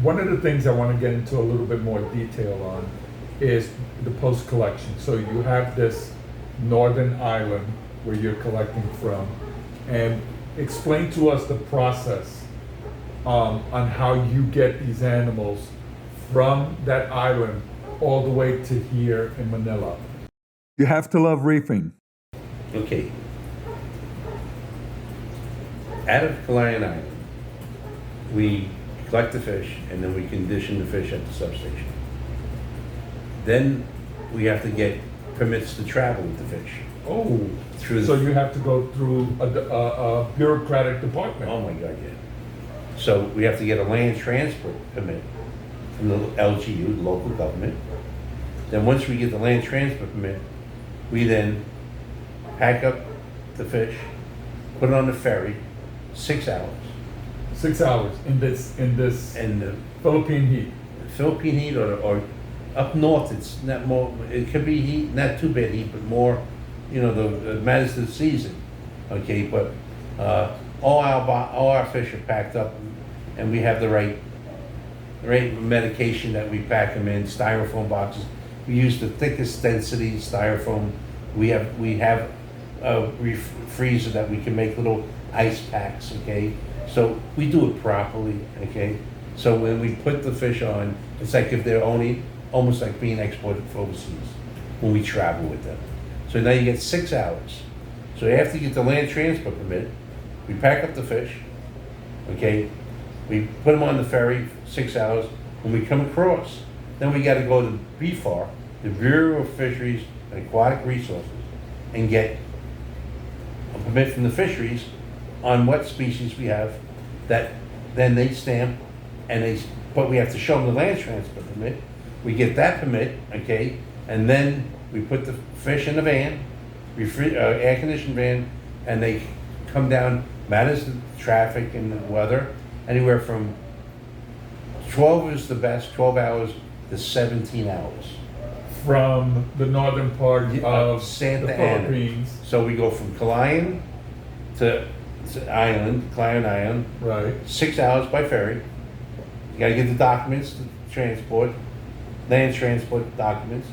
one of the things I want to get into a little bit more detail on is the post collection. So you have this northern island where you're collecting from, and explain to us the process on how you get these animals from that island all the way to here in Manila. You have to love reefing. Okay. Out of Calayan Island, we collect the fish and then we condition the fish at the substation. Then we have to get permits to travel with the fish. Oh, Through the- so you have to go through a bureaucratic department. Oh my God, yeah. So we have to get a land transport permit from the LGU, the local government. Then once we get the land transport permit, we then pack up the fish, put it on the ferry, 6 hours. 6 hours in this And the Philippine heat. Philippine heat or up north, it's not more, it could be heat, not too bad heat, but more, you know, the matters of the season. Okay, but all our fish are packed up and we have the right medication that we pack them in, styrofoam boxes. We use the thickest density styrofoam. We have a freezer that we can make little ice packs, okay? So we do it properly, okay? So when we put the fish on, it's like if they're almost like being exported for overseas when we travel with them. So now you get 6 hours. So after you get the land transport permit, we pack up the fish, okay? We put them on the ferry, 6 hours. When we come across, then we gotta go to BFAR, the Bureau of Fisheries and Aquatic Resources, and get a permit from the fisheries on what species we have, that then they stamp, but we have to show them the land transport permit. We get that permit, okay, and then we put the fish in a van, air-conditioned van, and they come down, matters the traffic and the weather, anywhere from 12 is the best, 12 hours to 17 hours. From the northern part of Santa the Ana. Philippines. So we go from Calayan to Calayan Island, Right. 6 hours by ferry. You gotta get the documents to transport, land transport documents.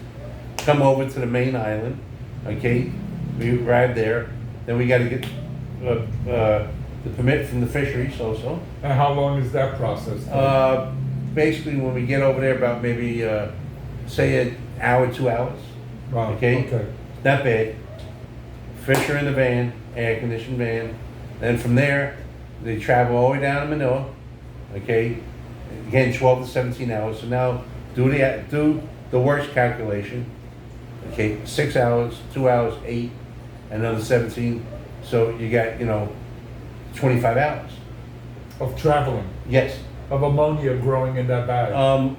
Come over to the main island, okay? We arrive there, then we gotta get the permit from the fisheries also. And how long is that process? Basically, when we get over there, about maybe, say an hour, 2 hours. Wow, Okay? okay. Not bad. Fish are in the van, air-conditioned van. Then from there, they travel all the way down to Manila, okay? Again, 12 to 17 hours. So now, do the worst calculation. Okay, 6 hours, 2 hours, 8, another 17. So you got, 25 hours. Of traveling, Yes. of ammonia growing in that bag.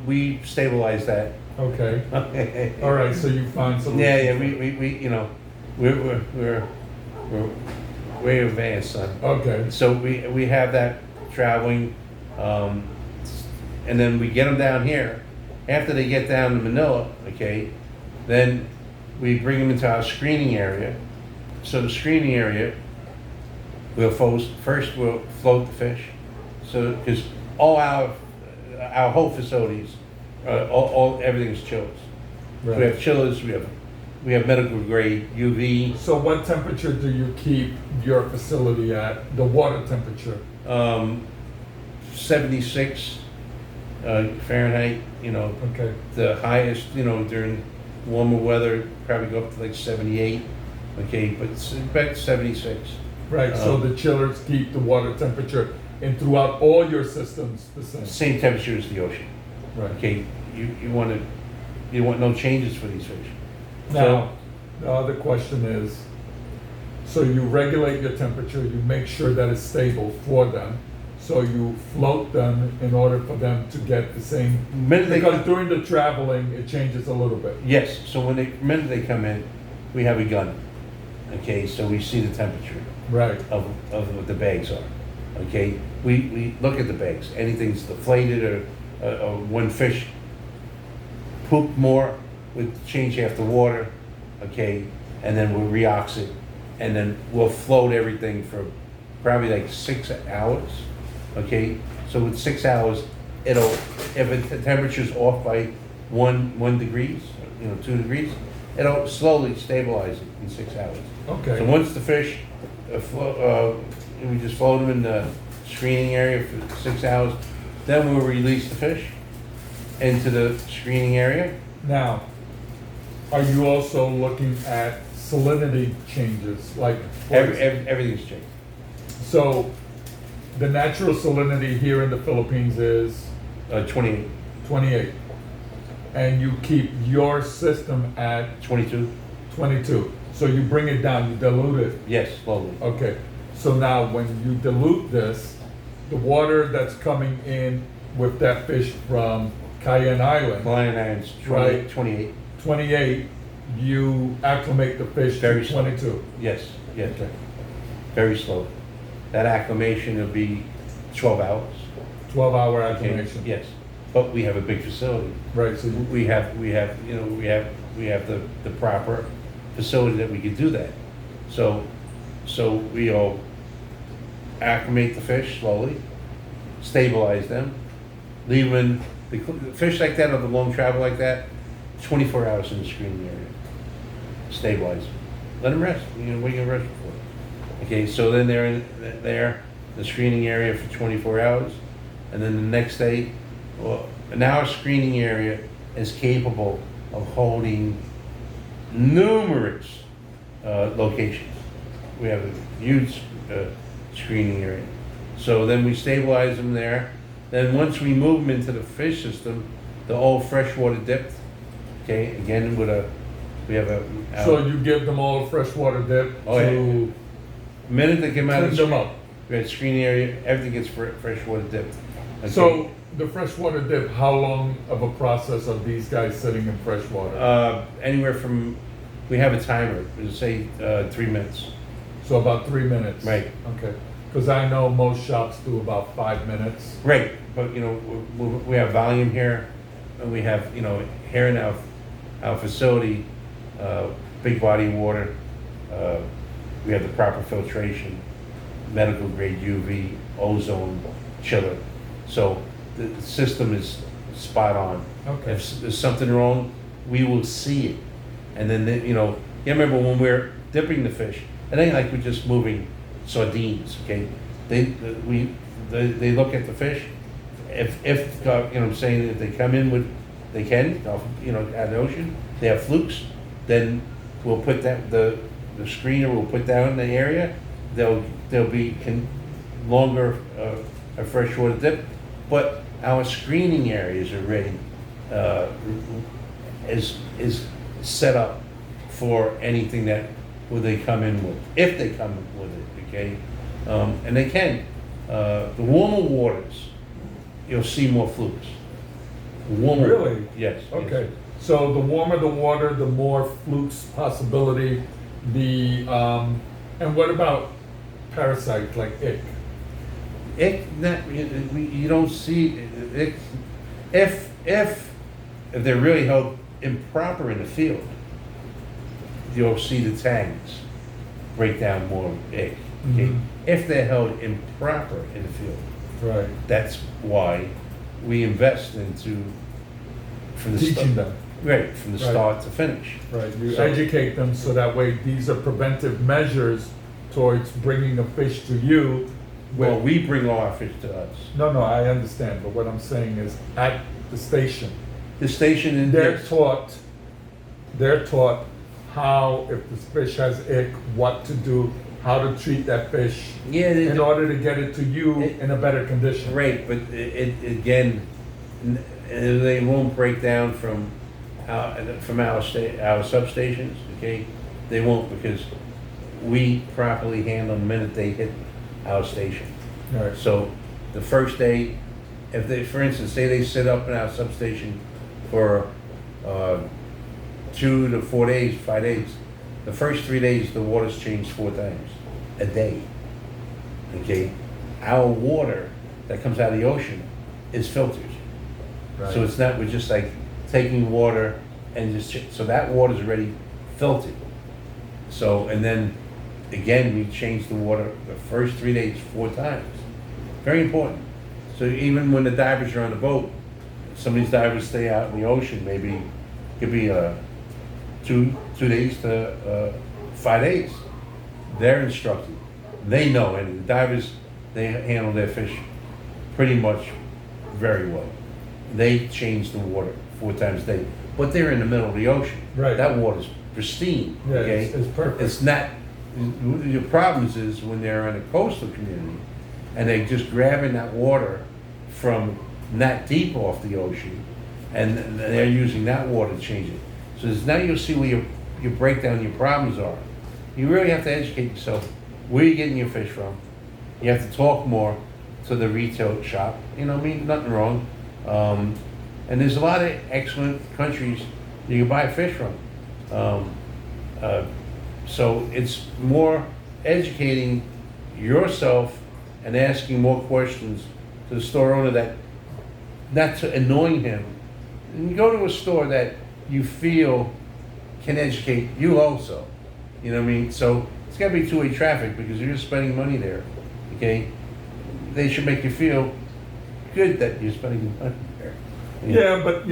We stabilize that. Okay. All right, so you find solutions. Yeah, we're way advanced, son. Okay. So we have that traveling, and then we get them down here. After they get down to Manila, okay, then we bring them into our screening area. So the screening area, we'll first we'll float the fish. So because all our whole facilities, everything's chillers. Right. We have chillers. We have medical grade UV. So what temperature do you keep your facility at, the water temperature? 76 Fahrenheit, Okay. the highest, during warmer weather, probably go up to like 78, okay, but it's about 76. Right, so the chillers keep the water temperature and throughout all your systems the same? Same temperature as the ocean, Right. okay, you want no changes for these fish. Now, the other question is, so you regulate your temperature, you make sure that it's stable for them, so you float them in order for them to get the same, because during the traveling, it changes a little bit. Yes, so the minute they come in, we have a gun, okay, so we see the temperature Right, of what the bags are, okay? We look at the bags, anything's deflated or when fish poop more, we change half the water, okay? And then we'll reox it, and then we'll float everything for probably like 6 hours, okay? So with 6 hours, if the temperature's off by 1 degrees, 2 degrees, it'll slowly stabilize it in 6 hours. Okay. So once the fish, we just float them in the screening area for 6 hours, then we'll release the fish into the screening area. Now, are you also looking at salinity changes? Like, Everything's changed. so the natural salinity here in the Philippines is 28, 28, and you keep your system at 22, 22. So you bring it down, you dilute it. yes, slowly. Okay. So now when you dilute this, the water that's coming in with that fish from Cayenne Island, Lion Irons, Right. 28, 28, you acclimate the fish Very to slow. 22. yes, yes, Okay. very slow. That acclimation will be 12 hours. 12-hour Okay? acclimation. Yes, but we have a big facility. Right. So you, We have the proper facility that we can do that. So we'll acclimate the fish slowly, stabilize them, leave them the fish like that, or the long travel like that, 24 hours in the screening area. Stabilize them. Let them rest. What are you gonna rest for? Okay, so then they're in the screening area for 24 hours, and then the next day, well, now our screening area is capable of holding numerous locations. We have a huge screening area. So then we stabilize them there. Then once we move them into the fish system, the old freshwater depth, okay, again we have a. so you give them all freshwater dip Oh, to the minute they come out of clean the them up. we had screening area, everything gets freshwater depth. Okay? So the freshwater dip, how long of a process are these guys sitting in freshwater? Anywhere from, we have a timer, say 3 minutes. So about 3 minutes. Right. Okay. Because I know most shops do about 5 minutes. Right, but we have volume here, and we have, here in our facility, big body of water, we have the proper filtration, medical grade UV, ozone, chiller. So the system is spot on. Okay. If there's something wrong, we will see it. And then, you remember when we're dipping the fish, it ain't like we're just moving sardines, okay? They look at the fish. If I'm saying, if they come in with, they can, out of the ocean, they have flukes, then we'll put that, the screener will put down in the area, they'll be longer, a freshwater dip, but our screening areas are ready, is set up for anything that will they come in with, if they come with it, okay? And they can. The warmer waters, you'll see more flukes. Warmer. Really? Yes. Okay. So the warmer the water, the more flukes possibility. And what about parasites like ick? You don't see it, if they're really held improper in the field, you'll see the tanks break down more egg. Okay? Mhm. If they're held improper in the field, Right. that's why we invest into from the Teaching start, them. right, from the Right. start to finish. Right. You So- educate them so that way these are preventive measures towards bringing a fish to you. Well, we bring all our fish to us. No, I understand, but what I'm saying is at the station, The station in they're taught how, if the fish has ick, what to do, how to treat that fish Yeah, in order to get it to you It- in a better condition. Right, but again, they won't break down from our substations, okay? They won't, because we properly handle the minute they hit our station. Right. So the first day, if they, for instance, say they sit up in our substation for 2 to 4 days, 5 days, the first 3 days, the water's changed 4 times a day. Okay? Our water that comes out of the ocean is filtered. Right. So it's not, we're just like taking water and so that water's already filtered. So, and then again, we change the water the first 3 days 4 times. Very important. So even when the divers are on the boat, some of these divers stay out in the ocean, maybe, could be 2 days to 5 days. They're instructed. They know, and the divers, they handle their fish pretty much very well. They change the water 4 times a day, but they're in the middle of the ocean. Right. That water's pristine, Yeah, okay? it's perfect. It's not, the problems is when they're in a coastal community and they just grabbing that water from not deep off the ocean and they're using that water to change it. So now you'll see where your breakdown, your problems are. You really have to educate yourself. Where are you getting your fish from? You have to talk more to the retail shop. You know what I mean? Nothing wrong. And there's a lot of excellent countries you can buy fish from. So it's more educating yourself and asking more questions to the store owner, that not to annoy him. And you go to a store that you feel can educate you also. You know what I mean? So it's got to be two-way traffic, because you're spending money there. Okay, they should make you feel good that you're spending money there. Yeah, but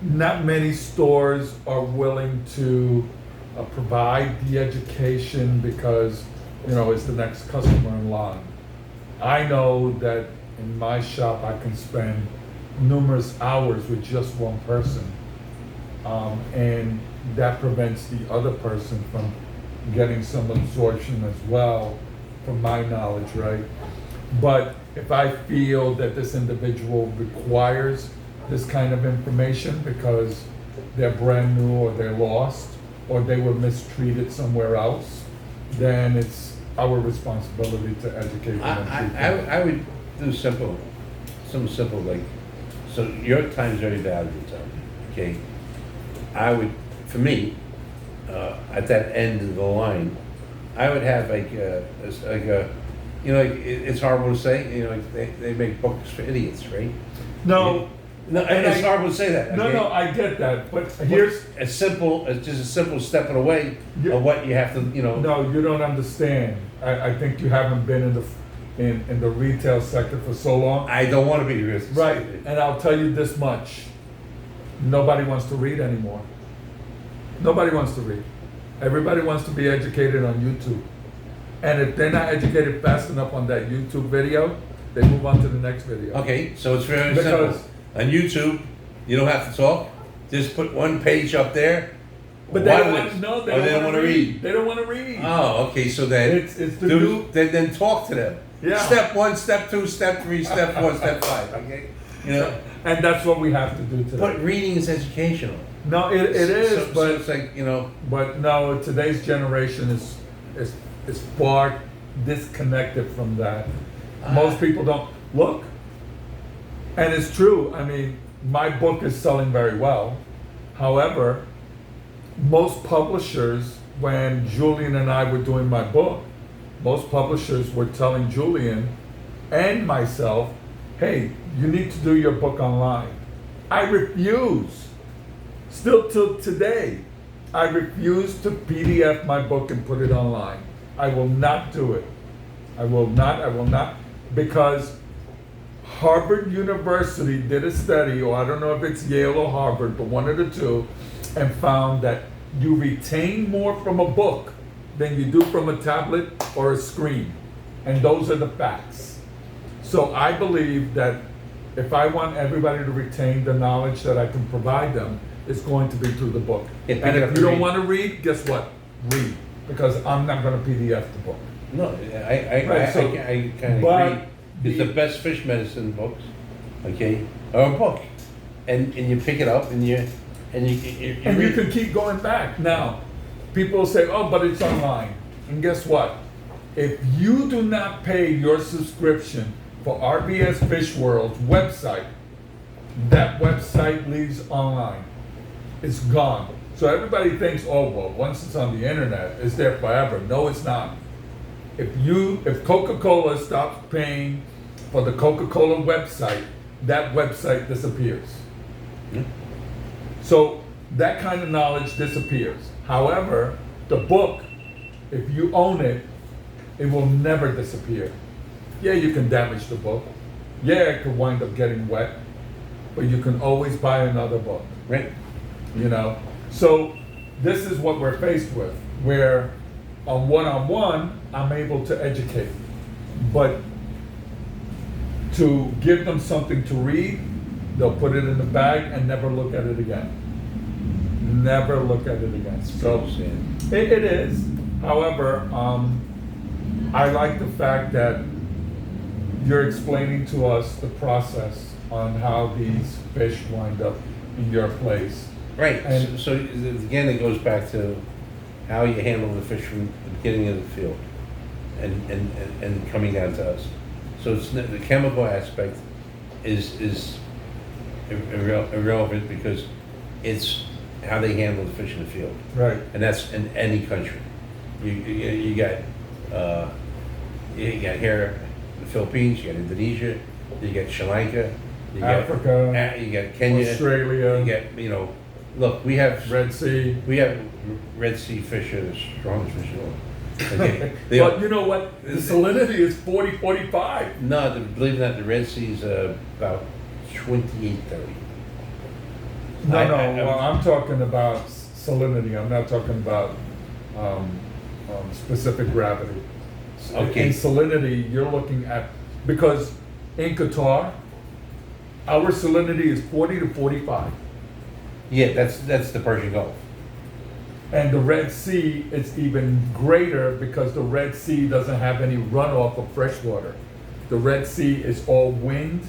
not many stores are willing to provide the education because, it's the next customer in line. I know that in my shop I can spend numerous hours with just one person, and that prevents the other person from getting some absorption as well, from my knowledge, right? But if I feel that this individual requires this kind of information because they're brand new or they're lost or they were mistreated somewhere else, then it's our responsibility to educate them. I would do something simple like, so your time's very valuable time, okay? I would, for me, at that end of the line, I would have it's horrible to say, they make books for idiots, right? No, No, it's horrible to say that. no, okay? no, I get that, but here's, Just a simple step away of what you have to, no, you don't understand. I think you haven't been in the retail sector for so long. I don't want to be the Right, and I'll tell you this much. Nobody wants to read anymore. Nobody wants to read. Everybody wants to be educated on YouTube. And if they're not educated fast enough on that YouTube video, they move on to the next video. Okay, so it's very Because- simple. On YouTube, you don't have to talk. Just put one page up there. But they One don't list. want to know. Or they don't want to read. They don't want to read. Oh, okay. So then, It's the new. then talk to them. Yeah. Step 1, step 2, step 3, step 4, step 5. Okay. And that's what we have to do today. But reading is educational. No, it is, So but it's like But no, today's generation is far disconnected from that. Most people don't look. And it's true. I mean, my book is selling very well. However, most publishers, when Julian and I were doing my book, most publishers were telling Julian and myself, hey, you need to do your book online. I refuse. Still till today, I refuse to PDF my book and put it online. I will not do it. I will not, because Harvard University did a study, or I don't know if it's Yale or Harvard, but one of the two, and found that you retain more from a book than you do from a tablet or a screen. And those are the facts. So I believe that if I want everybody to retain the knowledge that I can provide them, it's going to be through the book. Yeah, And if you don't read. want to read, guess what? Read. Because I'm not going to PDF the book. No, I kind of but agree. It's the best fish medicine books, okay, or a book, and you pick it up and you And you read. can keep going back. Now, people say, oh, but it's online. And guess what? If you do not pay your subscription for RBS Fish World's website, that website leaves online. It's gone. So everybody thinks, oh, well, once it's on the internet, it's there forever. No, it's not. If Coca-Cola stops paying for the Coca-Cola website, that website disappears. Yeah. So that kind of knowledge disappears. However, the book, if you own it, it will never disappear. Yeah, you can damage the book. Yeah, it could wind up getting wet, but you can always buy another book. Right. You know, so this is what we're faced with, where on one-on-one, I'm able to educate, but to give them something to read, they'll put it in the bag and never look at it again. Never look at it again. So it is. However, I like the fact that you're explaining to us the process on how these fish wind up in your place. Right, And- so again, it goes back to how you handle the fish from the beginning of the field and coming down to us. So it's, the chemical aspect is irrelevant because it's how they handle the fish in the field. Right. And that's in any country. You got here in the Philippines, you got Indonesia, you got Sri Lanka, you Africa, got you got Kenya, Australia, you got look, we have Red Sea. Red Sea fish are the strongest fish in the world. Okay. But you know what? The salinity is 40, 45. No, believe it or not, the Red Sea is about 28, 30. Well, I'm talking about salinity. I'm not talking about specific gravity. Okay. In salinity, you're looking at, because in Qatar, our salinity is 40 to 45. Yeah, that's the Persian Gulf. And the Red Sea, it's even greater because the Red Sea doesn't have any runoff of fresh water. The Red Sea is all wind,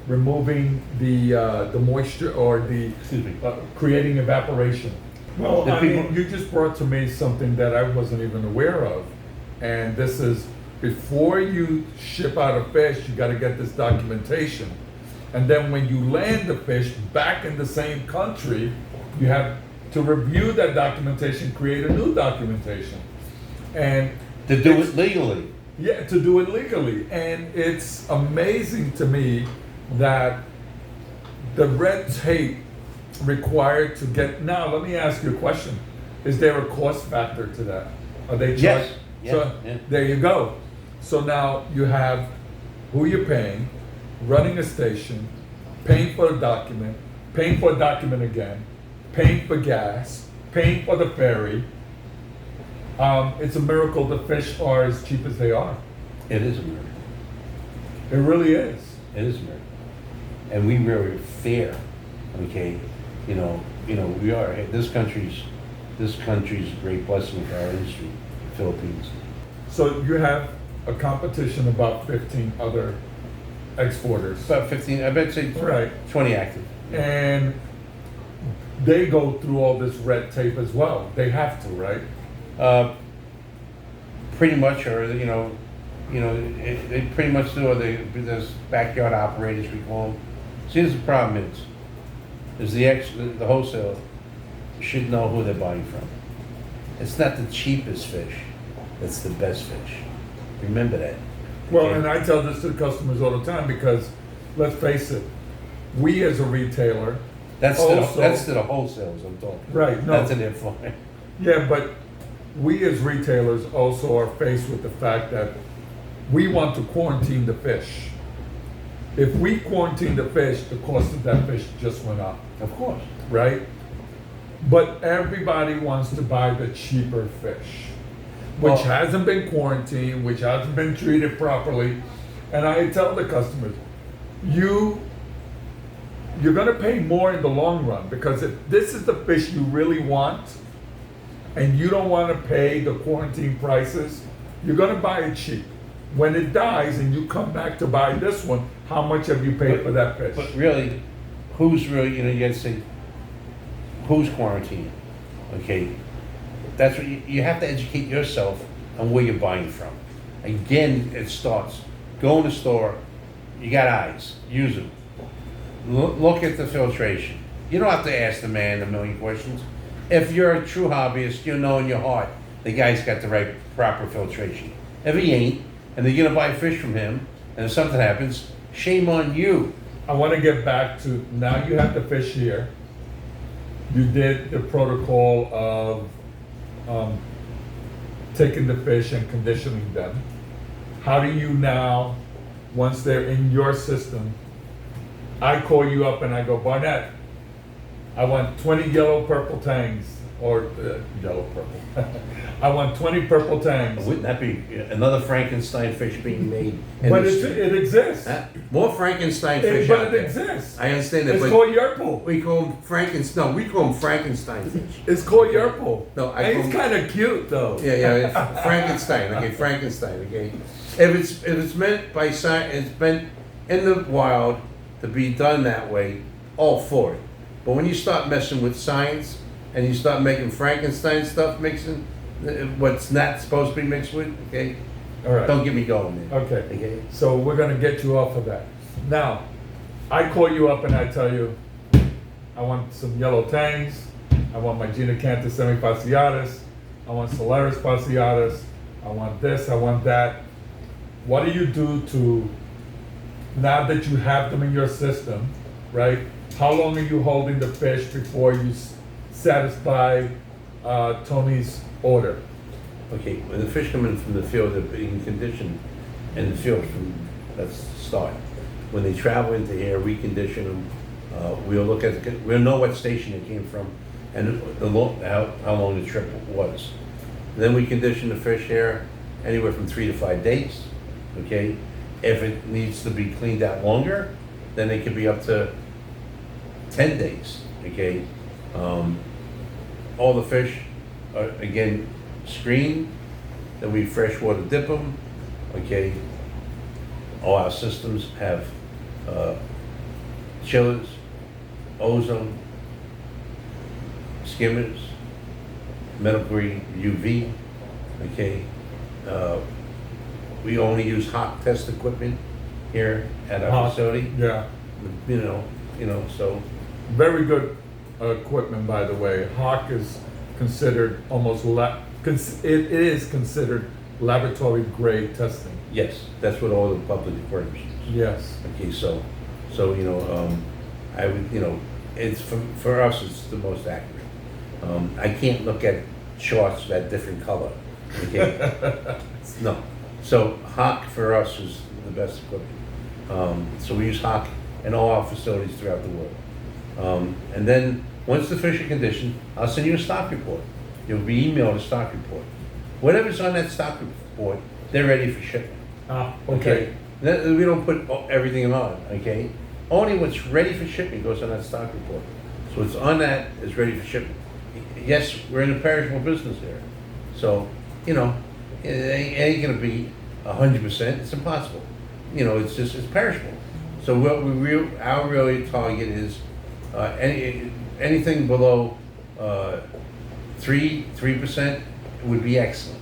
removing the moisture or the creating evaporation. Well, I mean, you just brought to me something that I wasn't even aware of, and this is before you ship out a fish, you got to get this documentation, and then when you land the fish back in the same country, you have to review that documentation, create a new documentation, and To do it legally. yeah, to do it legally. And it's amazing to me that the red tape required to get, now let me ask you a question. Is there a cost factor to that? Are they charged? Yes. So, Yeah. there you go. So now you have who you're paying, running a station, paying for a document, paying for a document again, paying for gas, paying for the ferry. It's a miracle the fish are as cheap as they are. It is a miracle. It really is. It is a miracle. And we really fair. Okay, we are. This country's a great blessing for our industry, the Philippines. So you have a competition about 15 other exporters. About 15. I bet say Right. 20 active. And they go through all this red tape as well. They have to, right? Pretty much, or they pretty much do. Or there's backyard operators, we call them. See, here's the problem is the wholesale should know who they're buying from. It's not the cheapest fish; it's the best fish. Remember that. Well, Okay? and I tell this to the customers all the time because, let's face it, we as a retailer, That's also- to the wholesalers I'm talking. Right, no. That's to their fine. yeah, but we as retailers also are faced with the fact that we want to quarantine the fish. If we quarantine the fish, the cost of that fish just went up, Of course. right? But everybody wants to buy the cheaper fish, which Well- hasn't been quarantined, which hasn't been treated properly. And I tell the customers, you're gonna pay more in the long run, because if this is the fish you really want and you don't wanna pay the quarantine prices, you're gonna buy it cheap. When it dies and you come back to buy this one, how much have you paid for that fish? But really, you gotta say, who's quarantined? Okay, that's what you have to educate yourself on where you're buying from. Again, it starts, go in the store, you got eyes, use them. Look at the filtration. You don't have to ask the man a million questions. If you're a true hobbyist, you know in your heart the guy's got the right, proper filtration. If he ain't, and they're gonna buy fish from him, and if something happens, shame on you. I want to get back to, now you have the fish here. You did the protocol of taking the fish and conditioning them. How do you now once they're in your system, I call you up and I go, Barnett, I want 20 yellow purple tangs, or yellow purple. I want 20 purple tangs. Wouldn't that be another Frankenstein fish being made? in But the it street? exists. Huh? More Frankenstein fish But out it there. exists. I understand that, It's but called Yerpul. we call them Frankenstein. No, we call them Frankenstein fish. It's called Yerpul. No, I And call he's him- kind of cute though. Yeah, it's Frankenstein. Okay, Frankenstein. Okay, if it's meant by science, it's meant in the wild to be done that way. All for it. But when you start messing with science and you start making Frankenstein stuff, mixing what's not supposed to be mixed with, okay, All right. don't get me going there. Okay. Okay. So we're gonna get you off of that. Now, I call you up and I tell you, I want some yellow tangs. I want my Ginacanthus semifasciatus. I want Solaris fasciatus. I want this. I want that. What do you do to, now that you have them in your system, right? How long are you holding the fish before you satisfy Tony's order? Okay, when the fish come in from the field, they're being conditioned in the field from, let's start. When they travel into here, we condition them. We'll look at, we'll know what station it came from and how long the trip was. Then we condition the fish here anywhere from 3 to 5 days, okay? If it needs to be cleaned out longer, then it could be up to 10 days, okay? All the fish are, again, screened, then we freshwater dip them, okay? All our systems have chillers, ozone, skimmers, medical grade UV, okay? We only use hot test equipment here at our Hot, facility, Yeah. you know, so. Very good equipment, by the way. Hawk is considered almost it is considered laboratory grade testing. Yes, that's what all the public aquariums use. Yes. Okay, so I would, it's for us, it's the most accurate. I can't look at charts that different color. Okay, no. So Hawk for us is the best equipment. So we use Hawk in all our facilities throughout the world. And then once the fish are conditioned, I'll send you a stock report. You'll be emailed a stock report. Whatever's on that stock report, they're ready for shipment. Okay. Then we don't put everything on, okay? Only what's ready for shipment goes on that stock report. So what's on that is ready for shipment. Yes, we're in a perishable business here. So, it ain't gonna be 100%, it's impossible. It's perishable. So what our really target is, anything below 3% would be excellent,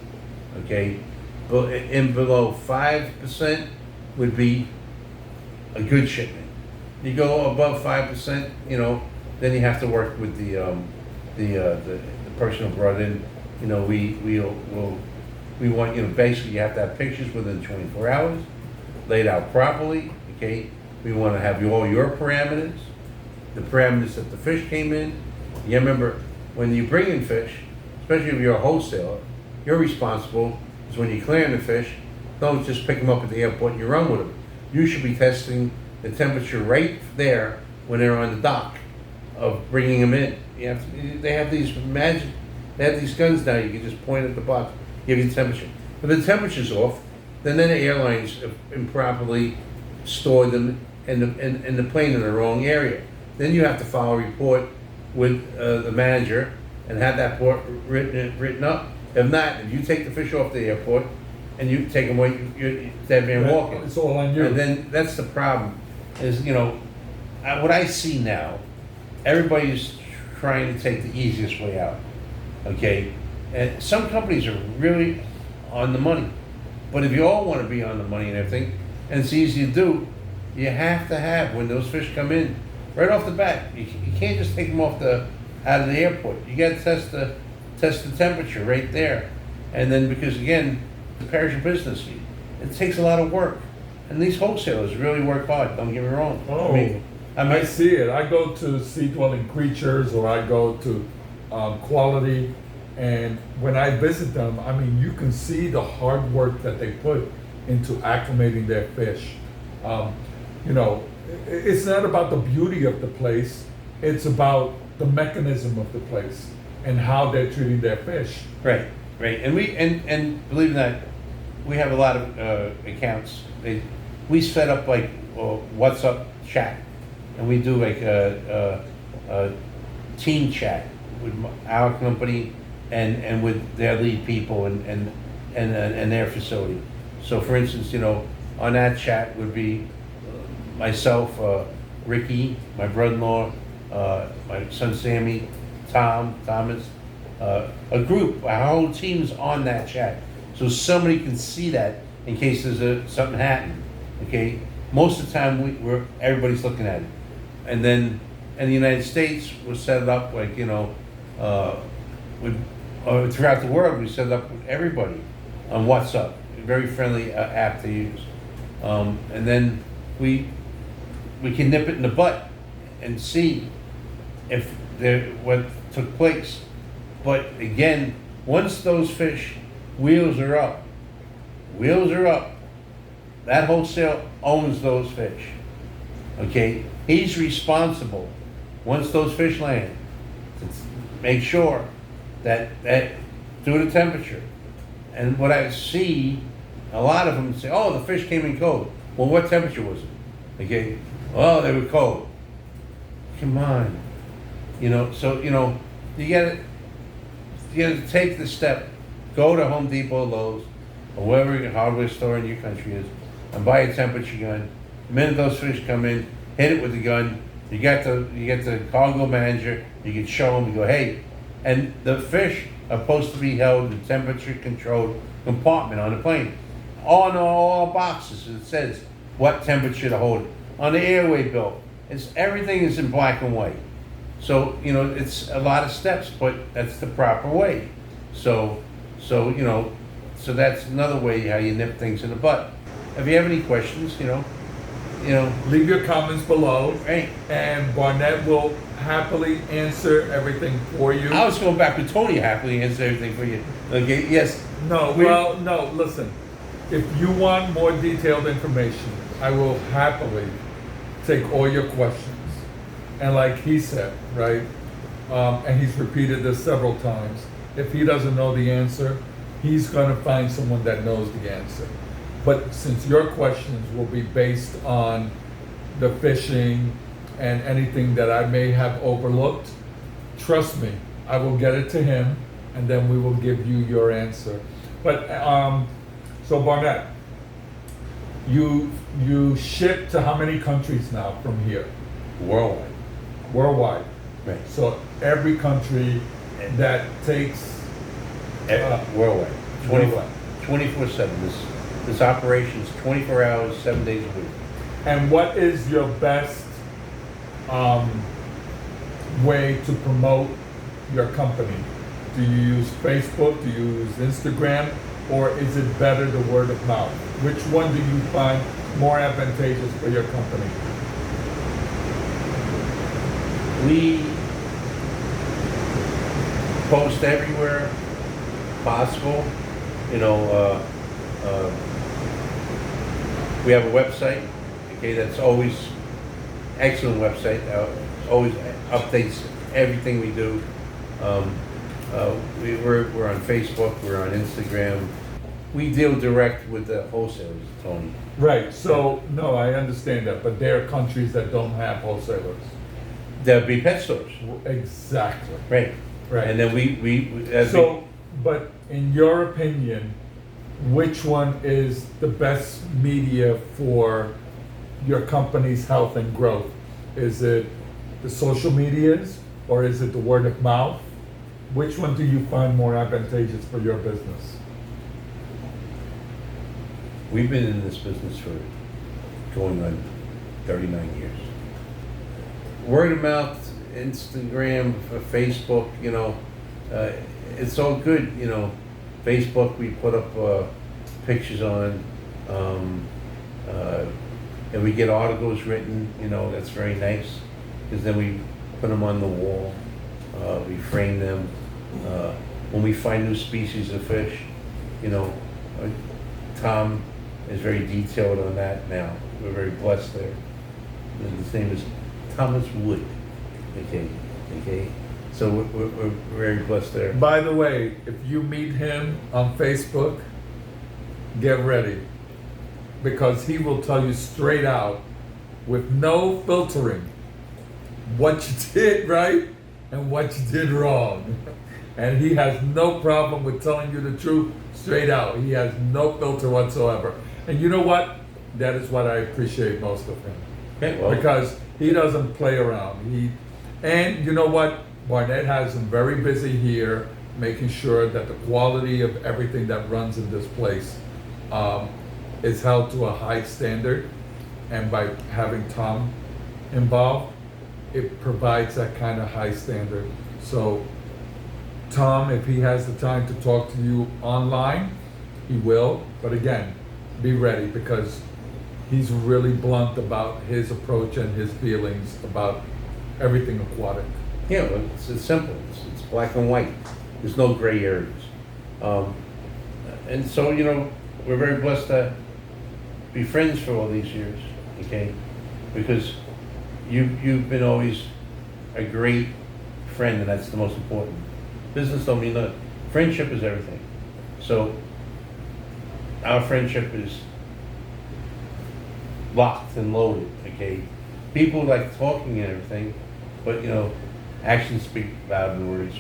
okay? And below 5% would be a good shipment. You go above 5%, then you have to work with the person who brought in. We want, basically you have to have pictures within 24 hours, laid out properly, okay? We want to have all your parameters, the parameters that the fish came in. You remember, when you bring in fish, especially if you're a wholesaler, you're responsible, is when you're clearing the fish, don't just pick them up at the airport and you run with them. You should be testing the temperature right there when they're on the dock of bringing them in. They have these guns now, you can just point at the box, give you the temperature. If the temperature's off, then the airlines have improperly stored them in the plane in the wrong area. Then you have to file a report with the manager and have that report written up. If not, if you take the fish off the airport and you take them away, you're dead man walking. It's all on you. And then that's the problem, is, what I see now, everybody's trying to take the easiest way out, okay? And some companies are really on the money. But if you all want to be on the money and everything, and it's easy to do, you have to have, when those fish come in, right off the bat, you can't just take them out of the airport. You got to test the temperature right there. And then, because again, the perishable business, it takes a lot of work. And these wholesalers really work hard, don't get me wrong. Oh, I see it. I go to Sea Dwelling Creatures, or I go to Quality, and when I visit them, you can see the hard work that they put into acclimating their fish. You know, it's not about the beauty of the place, it's about the mechanism of the place and how they're treating their fish. Right, right, and believe it or not, we have a lot of accounts. We set up like what's up chat, and we do like a team chat with our company and with their lead people and their facility. So, for instance, you know, on that chat would be myself, Ricky, my brother-in-law, my son Sammy, Thomas, a group, our whole team's on that chat. So somebody can see that in case there's something happened, okay? Most of the time, everybody's looking at it. And then in the United States, we'll set it up like, you know, throughout the world, we set it up with everybody on WhatsApp. A very friendly app to use. And then we can nip it in the butt and see if what took place. But again, once those fish wheels are up, that wholesale owns those fish. Okay, he's responsible once those fish land to make sure that due to temperature. And what I see, a lot of them say, "Oh, the fish came in cold." Well, what temperature was it? Okay, oh, they were cold. Come on, you know. So you know, you gotta take the step. Go to Home Depot, Lowe's, or wherever your hardware store in your country is, and buy a temperature gun. The minute those fish come in, hit it with the gun. You get the cargo manager. You can show them. You go, hey, and the fish are supposed to be held in a temperature-controlled compartment on the plane. On all boxes, it says what temperature to hold it. On the airway bill, everything is in black and white. So you know it's a lot of steps, but that's the proper way. So you know, so that's another way how you nip things in the butt. If you have any questions, you know, Leave your comments below, right. and Barnett will happily answer everything for you. I was going back with Tony happily answer everything for you. Okay, yes. No, listen. If you want more detailed information, I will happily take all your questions. And like he said, right, and he's repeated this several times, if he doesn't know the answer, he's going to find someone that knows the answer. But since your questions will be based on the fishing and anything that I may have overlooked, trust me, I will get it to him, and then we will give you your answer. But so Barnett, you ship to how many countries now from here? Worldwide. Worldwide. Right. So every country that takes Worldwide. worldwide. 24/7. This operation is 24 hours, 7 days a week. And what is your best way to promote your company? Do you use Facebook? Do you use Instagram? Or is it better the word of mouth? Which one do you find more advantageous for your company? We post everywhere possible. You know, we have a website, okay, that's always excellent website. Always updates everything we do. We're on Facebook. We're on Instagram. We deal direct with the wholesalers, Tony. So no, I understand that, but there are countries that don't have wholesalers. There'll be pet stores. Exactly. Right. And then but in your opinion, which one is the best media for your company's health and growth? Is it the social medias or is it the word of mouth? Which one do you find more advantageous for your business? We've been in this business for going on 39 years. Word of mouth, Instagram, Facebook, you know, it's all good, you know. Facebook, we put up pictures on, and we get articles written, you know, that's very nice, because then we put them on the wall, we frame them. When we find new species of fish, you know, Tom is very detailed on that now. We're very blessed there. And his name is Thomas Wood. Okay. So we're very blessed there. By the way, if you meet him on Facebook, get ready, because he will tell you straight out, with no filtering, what you did right and what you did wrong. And he has no problem with telling you the truth straight out. He has no filter whatsoever. And you know what? That is what I appreciate most of him. Okay, well, Because he doesn't play around. And you know what? Barnett has him very busy here, making sure that the quality of everything that runs in this place is held to a high standard. And by having Tom involved, it provides that kind of high standard. So Tom, if he has the time to talk to you online, he will. But again, be ready, because he's really blunt about his approach and his feelings about everything aquatic. yeah, well, it's simple. It's black and white. There's no gray areas. And so, we're very blessed to be friends for all these years, okay? Because you've been always a great friend, and that's the most important. Business don't mean nothing. Friendship is everything. So our friendship is locked and loaded, okay? People like talking and everything, but actions speak louder than words.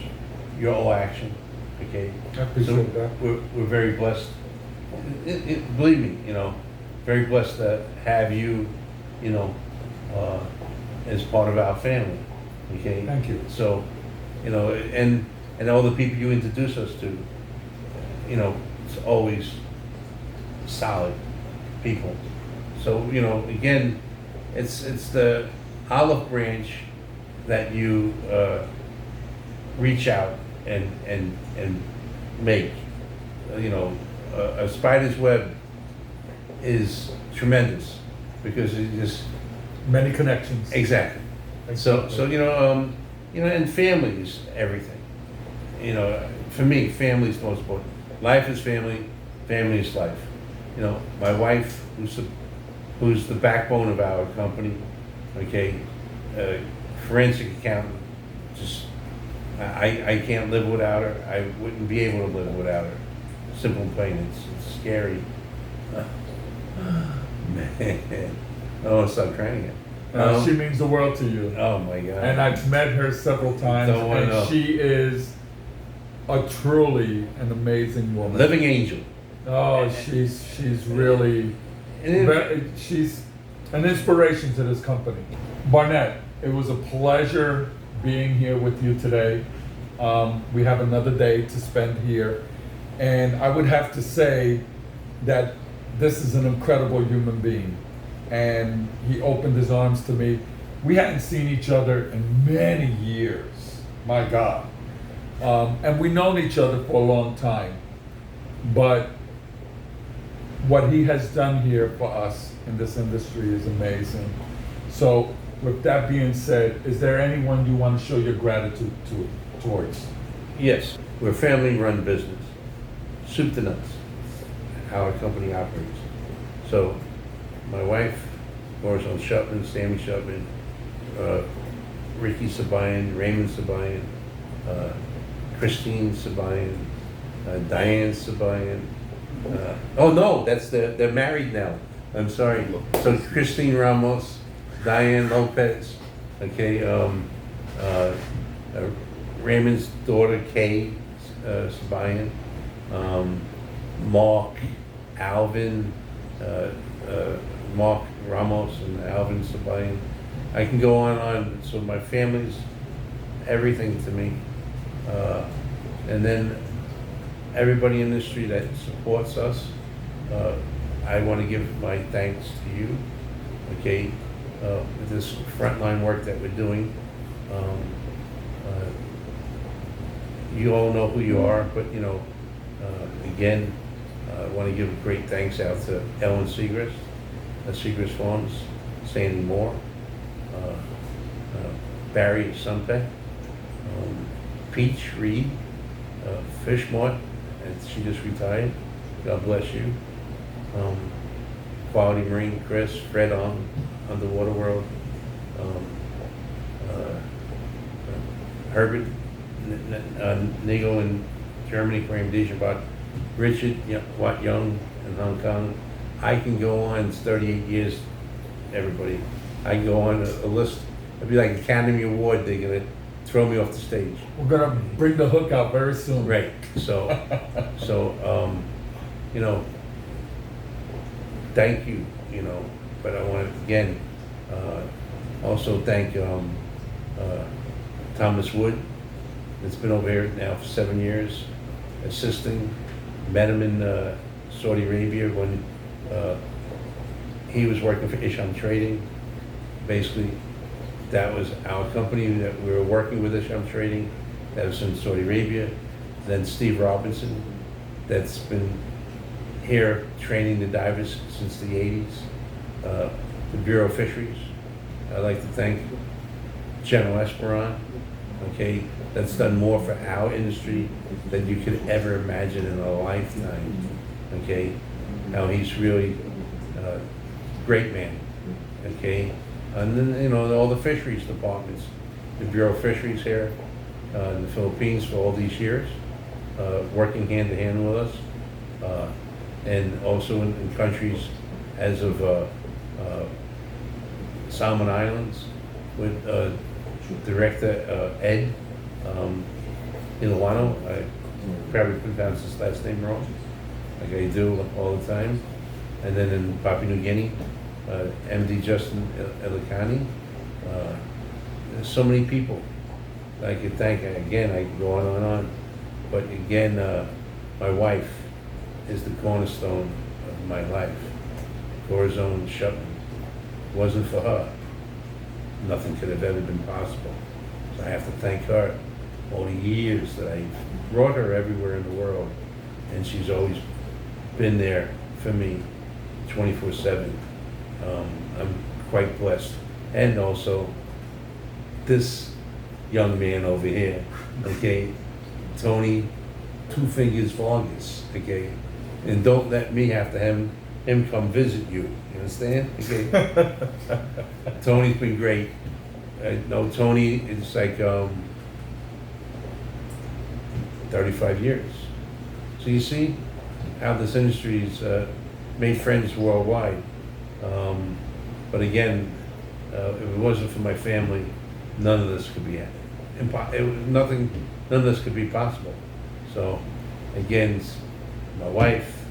You're all action, okay? I appreciate that. We're very blessed. Believe me, very blessed to have you, as part of our family, okay? Thank you. So, and all the people you introduce us to, it's always solid people. So, again, it's the olive branch that you reach out and make. A spider's web is tremendous because it just Many connections. exactly. So and family is everything. For me, family is the most important. Life is family. Family is life. My wife, who's the backbone of our company, okay, forensic accountant. Just I can't live without her. I wouldn't be able to live without her. Simple and plain. It's scary. Man, oh, stop crying again. She means the world to you. Oh my God. And I've met her several times, Don't wanna know. and she is a truly an amazing woman. Living angel. Oh, she's really, she's an inspiration to this company. Barnett, it was a pleasure being here with you today. We have another day to spend here, and I would have to say that this is an incredible human being, and he opened his arms to me. We hadn't seen each other in many years, my God. And we've known each other for a long time, but what he has done here for us in this industry is amazing. So with that being said, is there anyone you want to show your gratitude towards? Yes, we're a family-run business, soup to nuts, how our company operates. So, my wife, Morrison Shupman, Sammy Shupman, Ricky Sabayan, Raymond Sabayan, Christine Sabayan, Diane Sabayan. Oh no, they're married now. I'm sorry. So Christine Ramos, Diane Lopez, okay, Raymond's daughter Kay Sabayan, Mark, Alvin, Mark Ramos and Alvin Sabayan. I can go on and on. So my family's everything to me. And then everybody in the industry that supports us, I want to give my thanks to you, okay, with this frontline work that we're doing. You all know who you are, but again, I want to give great thanks out to Ellen Segrist, Segrist Farms, Sandy Moore, Barry Sumpe, Peach Reed, Fishmart, and she just retired. God bless you. Quality Marine, Chris, Fred on Underwater World, uh, Herbert, Nagel in Germany, Aquarium Dijabot, Richard Watt Young in Hong Kong. I can go on, it's 38 years, everybody. I can go on a list. It'd be like Academy Award, they're gonna throw me off the stage. We're gonna bring the hook out very soon. Right, so, thank you, but I want to, again, also thank, Thomas Wood, that's been over here now for 7 years, assisting. Met him in, Saudi Arabia when, he was working for Isham Trading. Basically, that was our company that we were working with, Isham Trading, that was in Saudi Arabia. Then Steve Robinson, that's been here training the divers since the 80s. The Bureau of Fisheries, I'd like to thank General Esperon, okay, that's done more for our industry than you could ever imagine in a lifetime, okay? Now he's really a great man, okay? And then, all the fisheries departments, the Bureau of Fisheries here in the Philippines for all these years, working hand to hand with us, and also in countries as of Solomon Islands with Director Ed Ilawano. I probably pronounced his last name wrong, like I do all the time. And then in Papua New Guinea, MD Justin Elikani. There's so many people I could thank. Again, I could go on and on. But again, my wife is the cornerstone of my life. Corazon Shutman. Wasn't for her, nothing could have ever been possible. So I have to thank her all the years that I brought her everywhere in the world, and she's always been there for me 24/7. I'm quite blessed. And also this young man over here, okay, Tony Two Fingers Vargas, okay, and don't let me have to have him come visit you. You understand? Okay. Tony's been great. No, Tony is like 35 years. So you see how this industry's made friends worldwide. But again, if it wasn't for my family, none of this could be none of this could be possible. So again, it's my wife,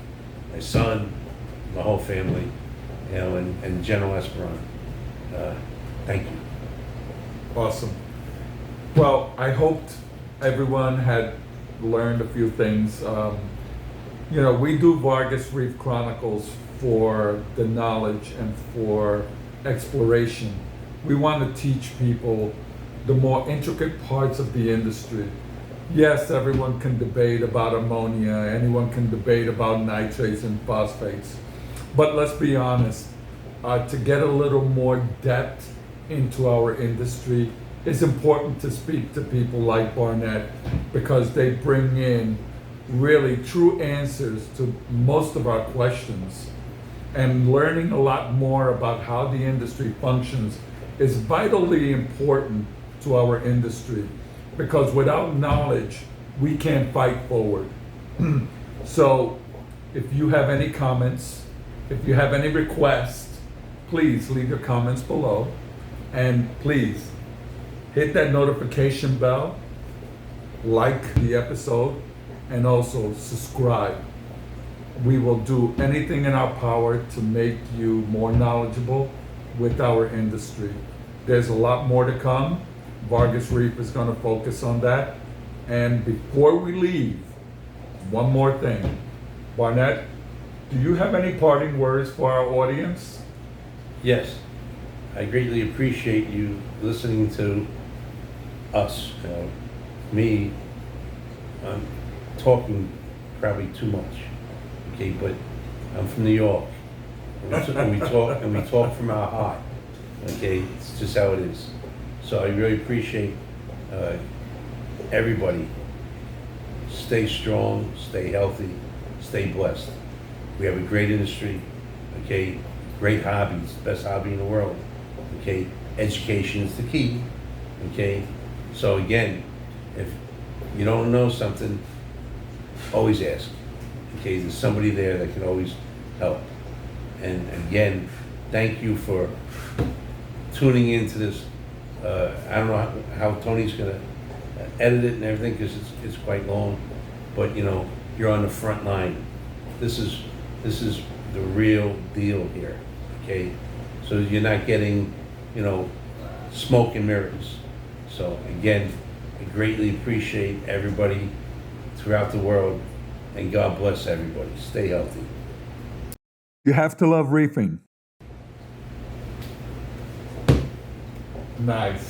my son, my whole family, and General Esperon. Thank you. Awesome. Well, I hoped everyone had learned a few things. We do Vargas Reef Chronicles for the knowledge and for exploration. We want to teach people the more intricate parts of the industry. Yes, everyone can debate about ammonia, anyone can debate about nitrates and phosphates, but let's be honest, to get a little more depth into our industry, it's important to speak to people like Barnett because they bring in really true answers to most of our questions. And learning a lot more about how the industry functions is vitally important to our industry because without knowledge, we can't fight forward. So if you have any comments, if you have any requests, please leave your comments below. And please hit that notification bell, like the episode, and also subscribe. We will do anything in our power to make you more knowledgeable with our industry. There's a lot more to come. Vargas Reef is going to focus on that. And before we leave, one more thing. Barnett, do you have any parting words for our audience? Yes, I greatly appreciate you listening to us. Me, I'm talking probably too much, okay, but I'm from New York. And we talk from our heart, okay? It's just how it is. So I really appreciate everybody. Stay strong, stay healthy, stay blessed. We have a great industry, okay? great hobbies, best hobby in the world. Okay, education is the key. Okay, so again, if you don't know something, always ask. Okay, there's somebody there that can always help. And again, thank you for tuning into this. I don't know how Tony's gonna edit it and everything, because it's quite long, but you know, you're on the front line. This is the real deal here, okay? So you're not getting, you know, smoke and mirrors. So again, I greatly appreciate everybody throughout the world, and God bless everybody. Stay healthy. You have to love reefing. Nice.